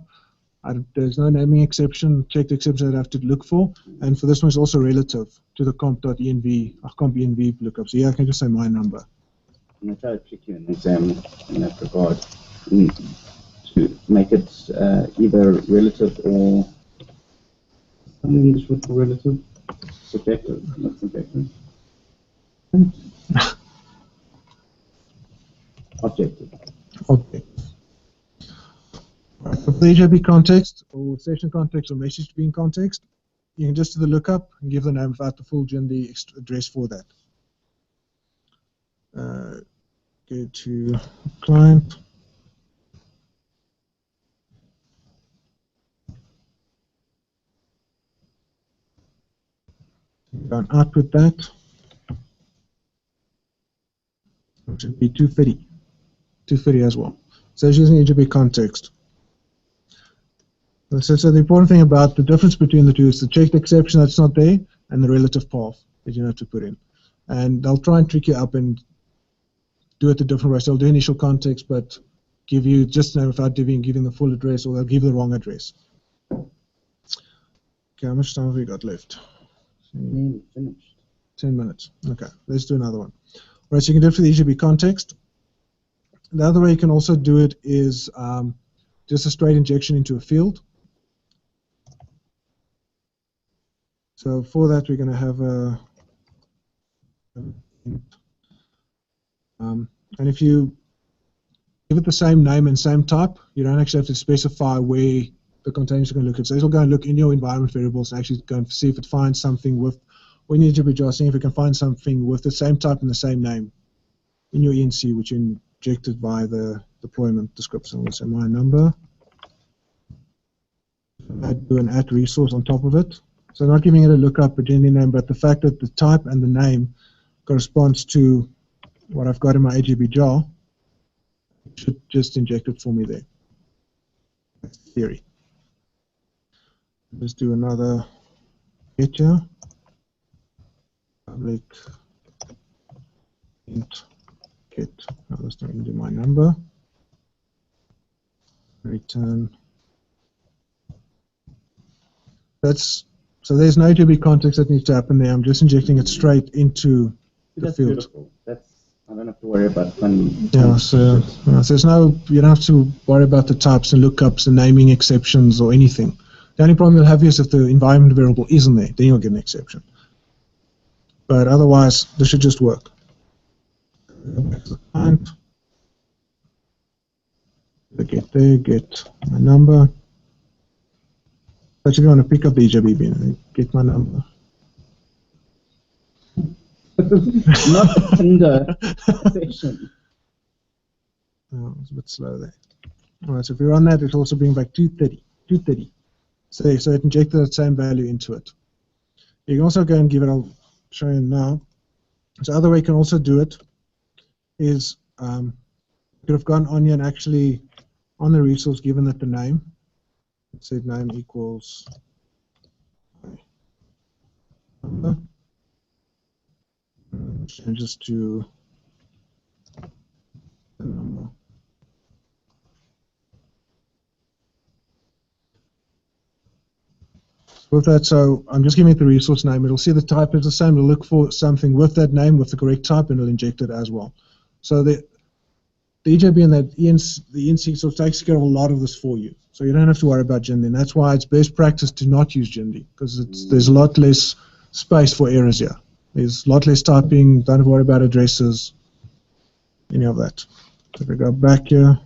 there's no naming exception, checked exception that I have to look for, and for this one it's also relative to the comp.env lookup. So yeah, I can just say my number. I'm going to try to trick you an exam in that regard to make it either relative or An English word for relative? Subjective, not subjective. Objective. Object. Right. For the HIP context, or session context, or message being context, you can just do the lookup and give the name without the full GND address for that. Go to client. Go and output that. It should be 230. 230 as well. So it's using HIP context. So the important thing about the difference between the two is the checked exception that's not there and the relative path that you have to put in. And they'll try and trick you up and do it a different way. So they'll do initial context, but give you just name without giving the full address, or they'll give the wrong address. Okay, how much time have we got left? Nearly finished. 10 minutes. Okay, let's do another one. All right, so you can do it for the HIP context. The other way you can also do it is just a straight injection into a field. So for that, we're going to have a and if you give it the same name and same type, you don't actually have to specify where the containers are going to look at. So it'll go and look in your environment variables and actually go and see if it finds something with, or in HIP, seeing if it can find something with the same type and the same name in your ENC, which you injected by the deployment description. We'll say my number. I'd do an @ resource on top of it. So not giving it a lookup or GND name, but the fact that the type and the name corresponds to what I've got in my HIP jar, should just inject it for me there. That's the theory. Let's do another get here. Public int get. Now let's do my number. Return. So there's no HIP context that needs to happen there. I'm just injecting it straight into the field. Beautiful. I don't have to worry about funny. Yeah, so there's no, you don't have to worry about the types and lookups and naming exceptions or anything. The only problem you'll have is if the environment variable isn't there, then you'll get an exception. But otherwise, this should just work. Client. Get there, get my number. But if you want to pick up the HIP bin, get my number. Not a Tinder session. Oh, it's a bit slow there. All right, so if we run that, it'll also bring back 230. So it injected that same value into it. You can also go and give it, I'll show you now. So the other way you can also do it is you could have gone on here and actually on the resource given it the name. Said name equals number. Changes to the number. With that, so I'm just giving it the resource name. It'll see the type is the same. It'll look for something with that name, with the correct type, and it'll inject it as well. So the HIP and the ENC sort of takes care of a lot of this for you. So you don't have to worry about GND. And that's why it's best practice to not use GND, because there's a lot less space for errors here. There's a lot less typing. Don't have to worry about addresses, any of that. So if we go back here,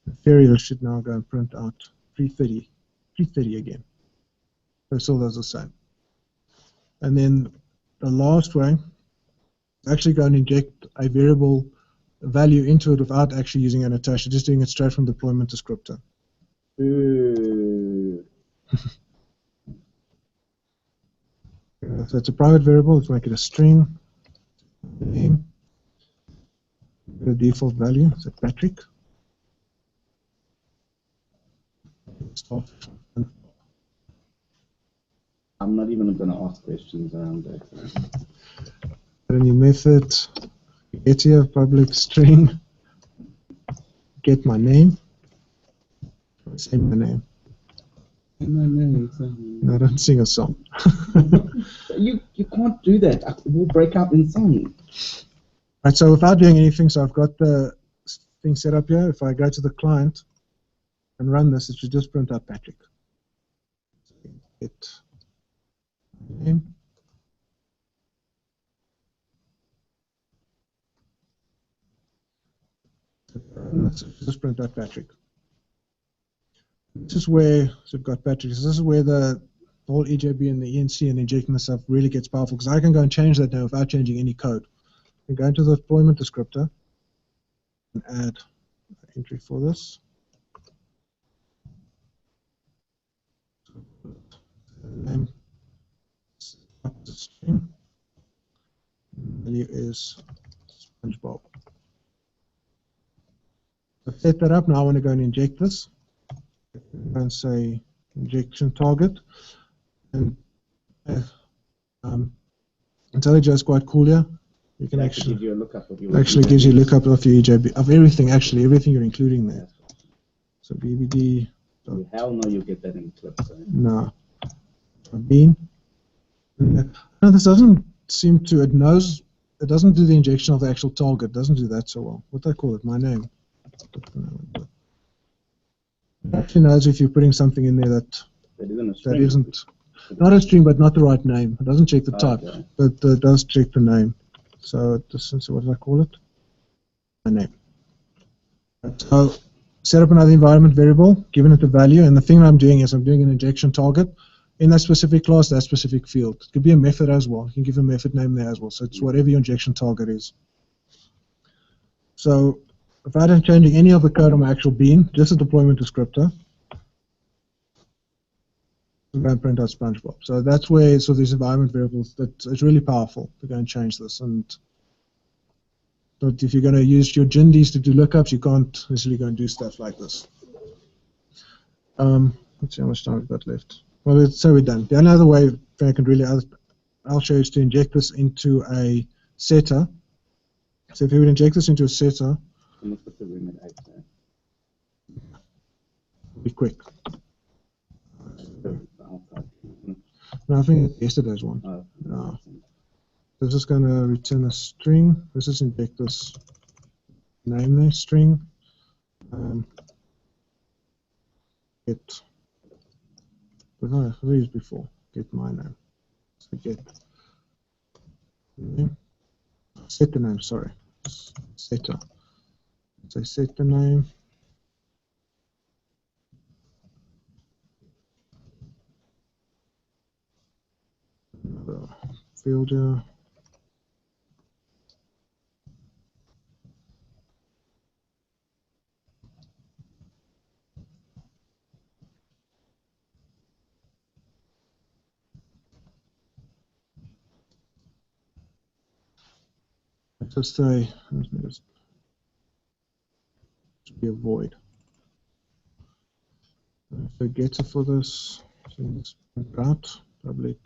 in theory, this should now go and print out 330 again. So it still does the same. And then the last way, actually go and inject a variable value into it without actually using annotation, just doing it straight from deployment descriptor. So it's a private variable. Let's make it a string. Name. The default value is Patrick. I'm not even going to ask questions around that. A new method. Get here, public string. Get my name. Say my name. No, don't sing a song. You can't do that. We'll break out in song. Right, so without doing anything, so I've got the thing set up here. If I go to the client and run this, it should just print out Patrick. get name. Let's just print out Patrick. This is where, so we've got Patrick, this is where the whole EJB and the ENC and injecting the stuff really gets powerful, because I can go and change that now without changing any code. I can go into the deployment descriptor and add an entry for this. Name string. Value is SpongeBob. I've set that up. Now I want to go and inject this. And say injection target. And IntelliJ is quite cool here. You can actually give you a lookup of your gives you a lookup of your EJB, of everything, actually, everything you're including there. So BBD. Hell no, you get that in clips. No. Bean. No, this doesn't seem to, it doesn't do the injection of the actual target. It doesn't do that so well. What do I call it? My name. It actually knows if you're putting something in there that isn't not a string, but not the right name. It doesn't check the type, but it does check the name. So what did I call it? My name. So set up another environment variable, giving it a value, and the thing I'm doing is I'm doing an injection target in that specific class, that specific field. It could be a method as well. You can give a method name there as well. So it's whatever your injection target is. So if I don't changing any of the code on my actual bean, just a deployment descriptor, I'm going to print out SpongeBob. So that's where these environment variables, it's really powerful to go and change this. And but if you're going to use your GINDs to do lookups, you can't necessarily go and do stuff like this. Let's see how much time we've got left. Well, let's say we're done. The only other way I can really, I'll show you, is to inject this into a setter. So if you would inject this into a setter, be quick. No, I think it's yesterday's one. No. This is going to return a string. This is inject this name there, string. Get. What have I used before? Get my name. So get name. Set the name. Sorry. Setter. So set the name. Field here. Just say, just be a void. So getter for this, so let's print out public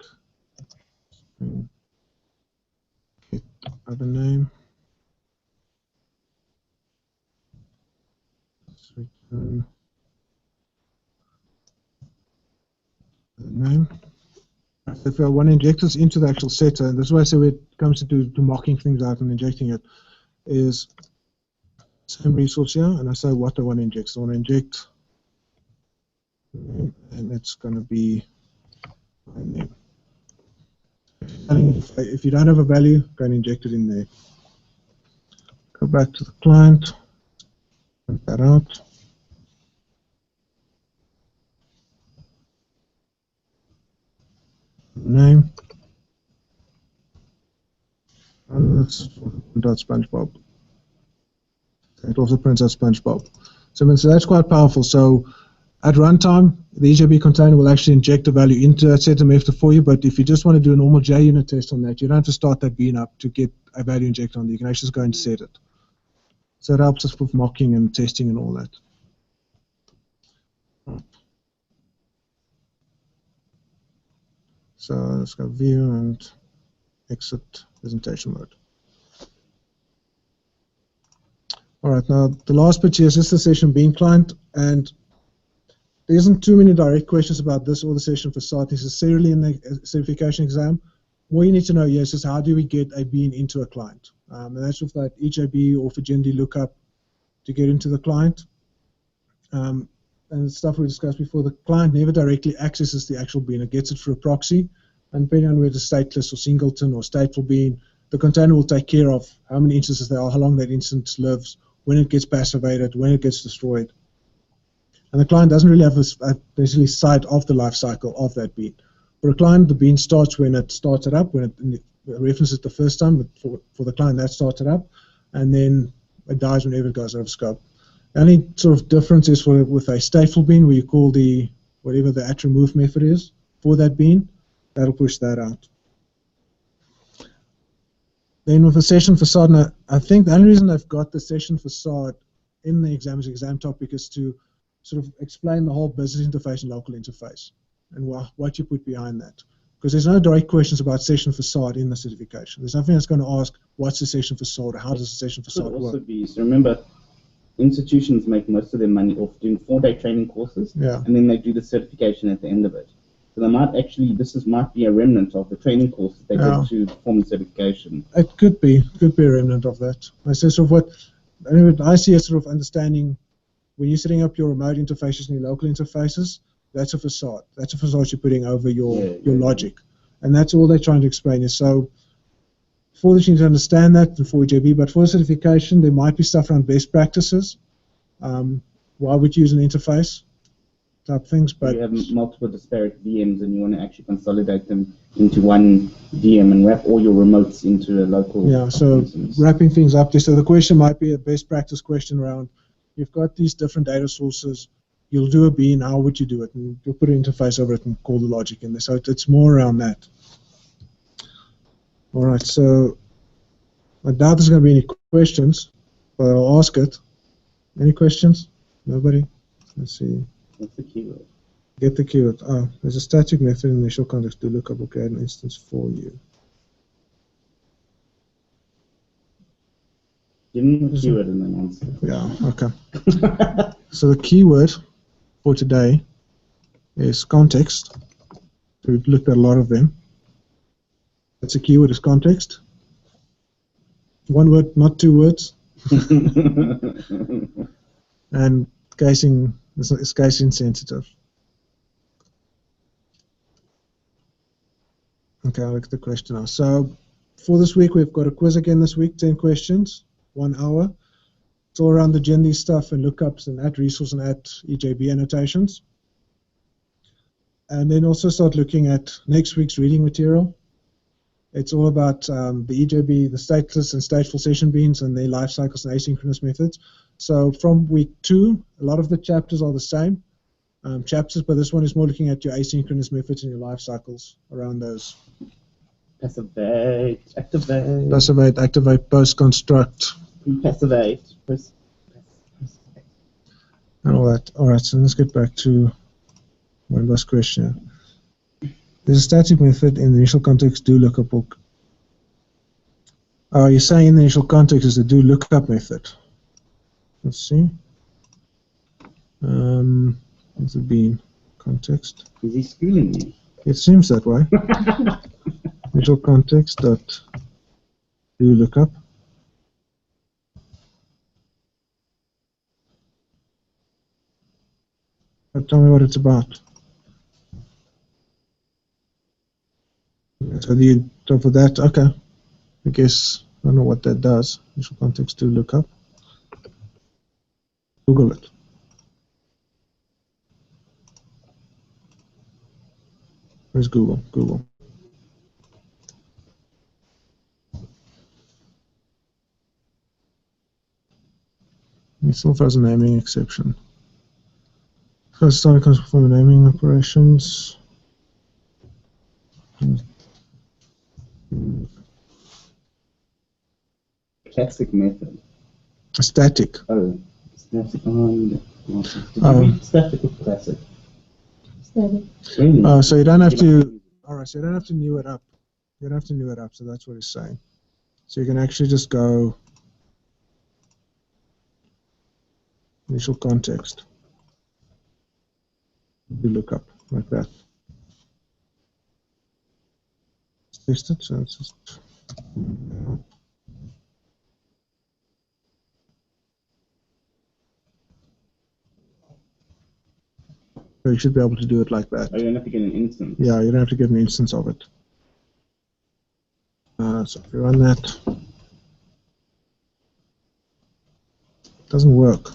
get other name. Let's return the name. So if I want to inject this into the actual setter, and this is why I say when it comes to mocking things out and injecting it, is same resource here, and I say what I want to inject. So I want to inject, and it's going to be my name. If you don't have a value, go and inject it in there. Go back to the client, print that out. Name. And let's print out SpongeBob. It also prints out SpongeBob. So that's quite powerful. So at runtime, the EJB container will actually inject the value into that setter method for you. But if you just want to do a normal JUnit test on that, you don't have to start that bean up to get a value injected on there. You can actually just go and set it. So it helps us with mocking and testing and all that. So let's go view and exit presentation mode. All right, now the last bit here is just the session bean client, and there isn't too many direct questions about this or the session facade necessarily in the certification exam. What you need to know here is just how do we get a bean into a client, and that's with that EJB or for GIND lookup to get into the client. and stuff we discussed before, the client never directly accesses the actual bean. It gets it through a proxy, and depending on whether it's stateless or singleton or stateful bean, the container will take care of how many instances there are, how long that instance lives, when it gets passivated, when it gets destroyed. And the client doesn't really have basically sight of the life cycle of that bean. For a client, the bean starts when it starts it up, when it references it the first time, but for the client, that starts it up, and then it dies whenever it goes over scope. The only sort of difference is with a stateful bean, where you call whatever the at remove method is for that bean, that'll push that out. Then with the session facade, and I think the only reason I've got the session facade in the exam topic is to sort of explain the whole business interface and local interface and what you put behind that. Because there's no direct questions about session facade in the certification. There's nothing that's going to ask, what's the session facade, or how does the session facade work? Also be, so remember, institutions make most of their money off doing 4-day training courses, and then they do the certification at the end of it. So they might actually, might be a remnant of the training course that they did to perform the certification. It could be a remnant of that. I say sort of what I see as sort of understanding when you're setting up your remote interfaces and your local interfaces. That's a facade. That's a facade you're putting over your logic, and that's all they're trying to explain. Is so for this you need to understand that for EJB, but for certification there might be stuff around best practices. Why would you use an interface type things? But you have multiple disparate VMs and you want to actually consolidate them into one VM and wrap all your remotes into a local. Yeah, so wrapping things up there. So the question might be a best practice question around. You've got these different data sources. You'll do a bean. How would you do it? And you'll put an interface over it and call the logic in there. So it's more around that. All right. So I doubt there's going to be any questions, but I'll ask it. Any questions? Nobody? Let's see. What's the keyword? Get the keyword. Oh, there's a static method in initial context to look up or create an instance for you. Give me the keyword and then answer. Yeah. Okay. So the keyword for today is context. We've looked at a lot of them. That's a keyword, is context. One word, not two words. And casing is case insensitive. Okay, I'll look at the question now. So for this week, we've got a quiz again this week, 10 questions, 1 hour. It's all around the Gendy stuff and lookups and at resource and at EJB annotations. And then also start looking at next week's reading material. It's all about the EJB, the stateless and stateful session beans and their life cycles and asynchronous methods. So from week 2, a lot of the chapters are the same chapters, but this one is more looking at your asynchronous methods and your life cycles around those. Passivate, activate. Passivate, activate, post, construct. Passivate. And all that. All right, so let's get back to one last question. There's a static method in the initial context do lookup book. Oh, you're saying in the initial context is the do lookup method. Let's see. It's a bean context. Is he schooling you? It seems that way. Initial context dot do lookup. Tell me what it's about. So for that, okay. I guess I don't know what that does. Initial context to look up. Google it. Where's Google? Google. It still has a naming exception. First time it comes from the naming operations. Classic method. Static. Oh, static. Static or classic? Static. So you don't have to. All right. So you don't have to new it up. You don't have to new it up. So that's what it's saying. So you can actually just go initial context. You look up like that. Fixed it. So it's just. So you should be able to do it like that. Oh, you don't have to get an instance. Yeah, you don't have to get an instance of it. So if you run that, it doesn't work.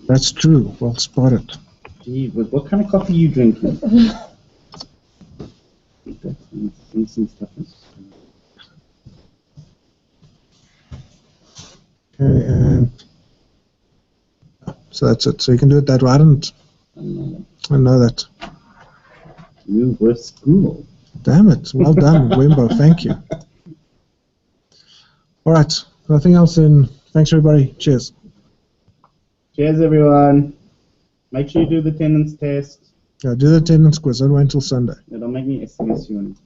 That's true. Well spotted. Gee, what kind of coffee are you drinking? Instant stuff. Okay, and so that's it. So you can do it that way. I didn't know that. You were school. Damn it. Well done, Wimbo. Thank you. All right. Nothing else in. Thanks, everybody. Cheers. Cheers, everyone. Make sure you do the attendance test. Yeah, do the attendance quiz. Don't wait until Sunday. It'll make me SMS you on it.